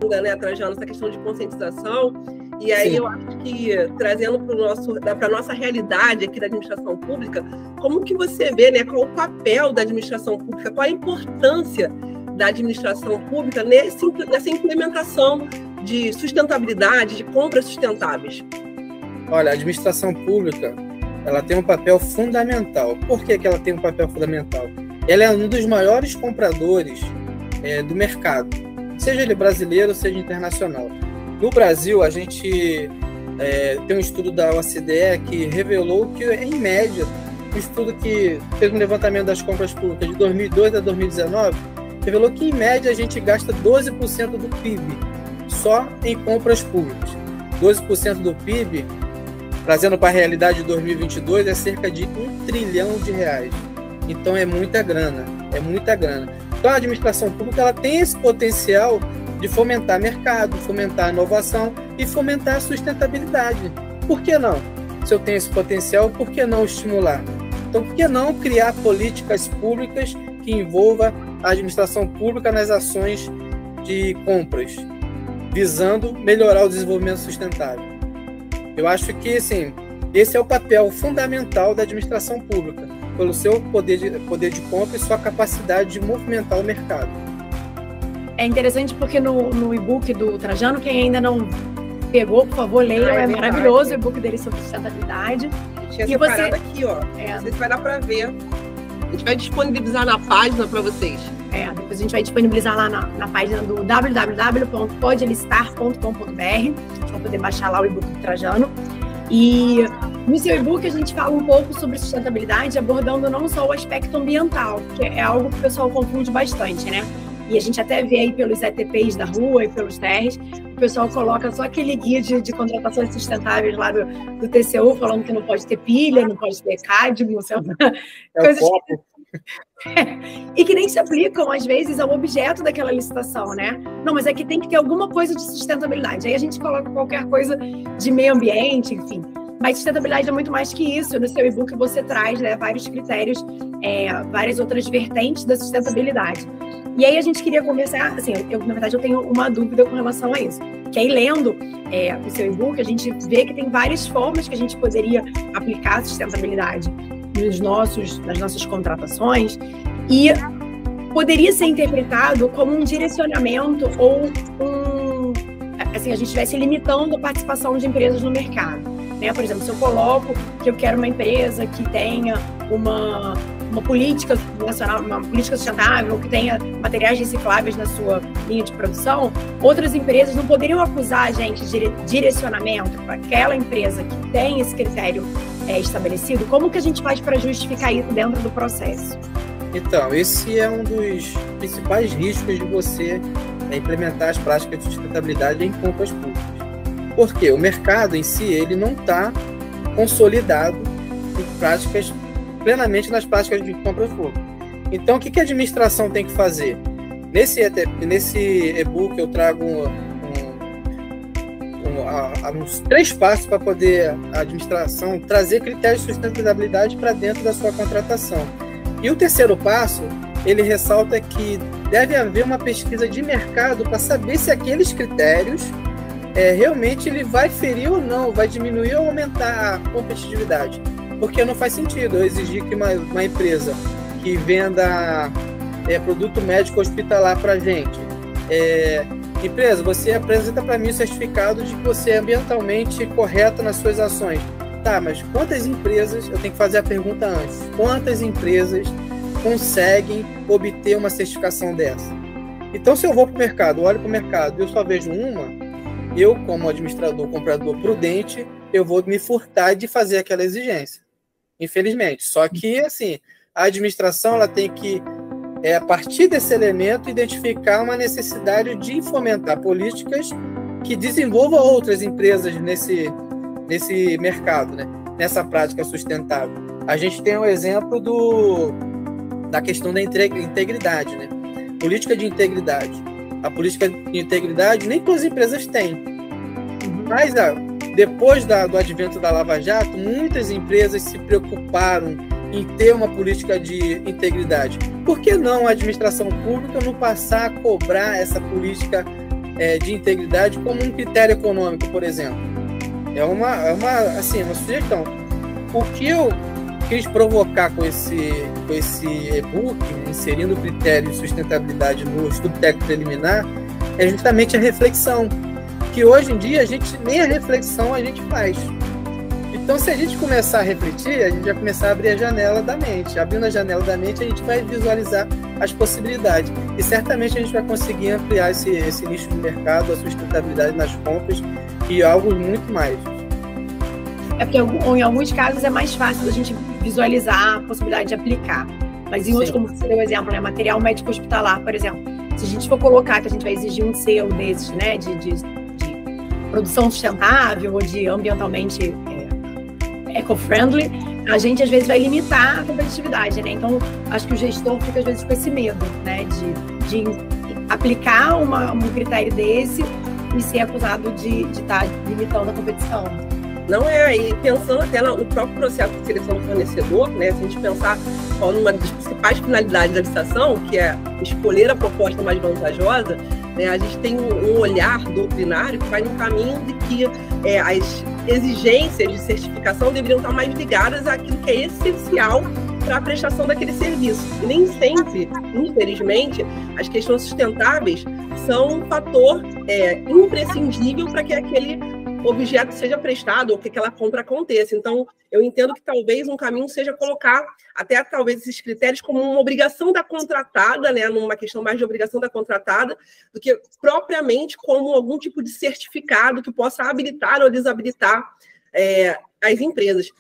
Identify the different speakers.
Speaker 1: né, Trajano, essa questão de conscientização. E aí, sim, eu acho que, trazendo para a nossa realidade aqui da administração pública, como que você vê, né, qual o papel da administração pública, qual a importância da administração pública nessa implementação de sustentabilidade, de compras sustentáveis?
Speaker 2: Olha, a administração pública, ela tem um papel fundamental. Por que ela tem um papel fundamental? Ela é um dos maiores compradores do mercado, seja ele brasileiro, seja internacional. No Brasil, a gente tem um estudo da OCDE que revelou que, em média, um estudo que fez um levantamento das compras públicas de 2002 a 2019, revelou que, em média, a gente gasta 12% do PIB só em compras públicas. 12% do PIB, trazendo para a realidade de 2022, é cerca de R$1 trilhão. Então, é muita grana, é muita grana. Então, a administração pública ela tem esse potencial de fomentar mercado, fomentar inovação e fomentar a sustentabilidade. Por que não? Se eu tenho esse potencial, por que não estimular? Então, por que não criar políticas públicas que envolvam a administração pública nas ações de compras, visando melhorar o desenvolvimento sustentável? Eu acho que, assim, esse é o papel fundamental da administração pública, pelo seu poder de compra e sua capacidade de movimentar o mercado.
Speaker 3: É interessante porque no e-book do Trajano, quem ainda não pegou, por favor, leiam, é maravilhoso o e-book dele sobre sustentabilidade.
Speaker 1: Tinha separado aqui, ó. Não sei se vai dar para ver. A gente vai disponibilizar na página para vocês.
Speaker 3: Depois a gente vai disponibilizar lá na página do www.podelistar.com.br. Vocês vão poder baixar lá o e-book do Trajano. E no seu e-book a gente fala um pouco sobre sustentabilidade, abordando não só o aspecto ambiental, que é algo que o pessoal confunde bastante, né? E a gente até vê aí pelos ETPs da rua e pelos TRs, o pessoal coloca só aquele guia de contratações sustentáveis lá do TCU, falando que não pode ter pilha, não pode ter cádmio, coisas e que nem se aplicam, às vezes, ao objeto daquela licitação, né? Não, mas é que tem que ter alguma coisa de sustentabilidade. Aí a gente coloca qualquer coisa de meio ambiente, enfim. Mas sustentabilidade é muito mais que isso. No seu e-book você traz, né, vários critérios, várias outras vertentes da sustentabilidade. E aí a gente queria conversar, assim, na verdade eu tenho uma dúvida com relação a isso. Que aí lendo o seu e-book, a gente vê que tem várias formas que a gente poderia aplicar a sustentabilidade nas nossas contratações e poderia ser interpretado como um direcionamento ou assim, a gente estivesse limitando a participação de empresas no mercado, né? Por exemplo, se eu coloco que eu quero uma empresa que tenha uma política nacional, uma política sustentável, que tenha materiais recicláveis na sua linha de produção, outras empresas não poderiam acusar a gente de direcionamento para aquela empresa que tem esse critério estabelecido. Como que a gente faz para justificar isso dentro do processo?
Speaker 2: Então, esse é um dos principais riscos de você implementar as práticas de sustentabilidade em compras públicas. Porque o mercado em si ele não está consolidado plenamente nas práticas de compras públicas. Então, o que a administração tem que fazer? Nesse e-book eu trago uns 3 passos para poder a administração trazer critérios de sustentabilidade para dentro da sua contratação. E o terceiro passo, ele ressalta que deve haver uma pesquisa de mercado para saber se aqueles critérios realmente ele vai ferir ou não, vai diminuir ou aumentar a competitividade. Porque não faz sentido eu exigir que uma empresa que venda produto médico hospitalar para a gente, empresa, você apresenta para mim o certificado de que você é ambientalmente correto nas suas ações. Tá, mas quantas empresas, eu tenho que fazer a pergunta antes, quantas empresas conseguem obter uma certificação dessa? Então, se eu vou para o mercado, olho para o mercado e eu só vejo uma, eu, como administrador, comprador prudente, eu vou me furtar de fazer aquela exigência, infelizmente. Só que, assim, a administração ela tem que, a partir desse elemento, identificar uma necessidade de fomentar políticas que desenvolvam outras empresas nesse mercado, né? Nessa prática sustentável. A gente tem um exemplo da questão da integridade, né? Política de integridade. A política de integridade nem todas as empresas têm. Mas depois do advento da Lava Jato, muitas empresas se preocuparam em ter uma política de integridade. Por que não a administração pública não passar a cobrar essa política de integridade como um critério econômico, por exemplo. É uma sugestão. O que eu quis provocar com esse e-book, inserindo o critério de sustentabilidade no estudo técnico preliminar, é justamente a reflexão, que hoje em dia nem a reflexão a gente faz. Então, se a gente começar a refletir, a gente vai começar a abrir a janela da mente. Abrindo a janela da mente, a gente vai visualizar as possibilidades. E certamente a gente vai conseguir ampliar esse nicho de mercado, a sustentabilidade nas compras e algo muito mais.
Speaker 3: É porque em alguns casos é mais fácil a gente visualizar a possibilidade de aplicar. Mas em outros, como você deu o exemplo, né, material médico hospitalar, por exemplo, se a gente for colocar que a gente vai exigir um selo desses, né, de produção sustentável ou de ambientalmente eco-friendly, a gente às vezes vai limitar a competitividade, né? Então, acho que o gestor fica às vezes com esse medo, né, de aplicar um critério desse e ser acusado de estar limitando a competição.
Speaker 1: Não é, e pensando até no próprio processo de seleção do fornecedor, né, se a gente pensar numa das principais finalidades da licitação, que é escolher a proposta mais vantajosa, né, a gente tem um olhar doutrinário que vai no caminho de que as exigências de certificação deveriam estar mais ligadas àquilo que é essencial para a prestação daquele serviço. E nem sempre, infelizmente, as questões sustentáveis são um fator imprescindível para que aquele objeto seja prestado ou que aquela compra aconteça. Então, eu entendo que talvez um caminho seja colocar até talvez esses critérios como uma obrigação da contratada, né, numa questão mais de obrigação da contratada, do que propriamente como algum tipo de certificado que possa habilitar ou desabilitar as empresas.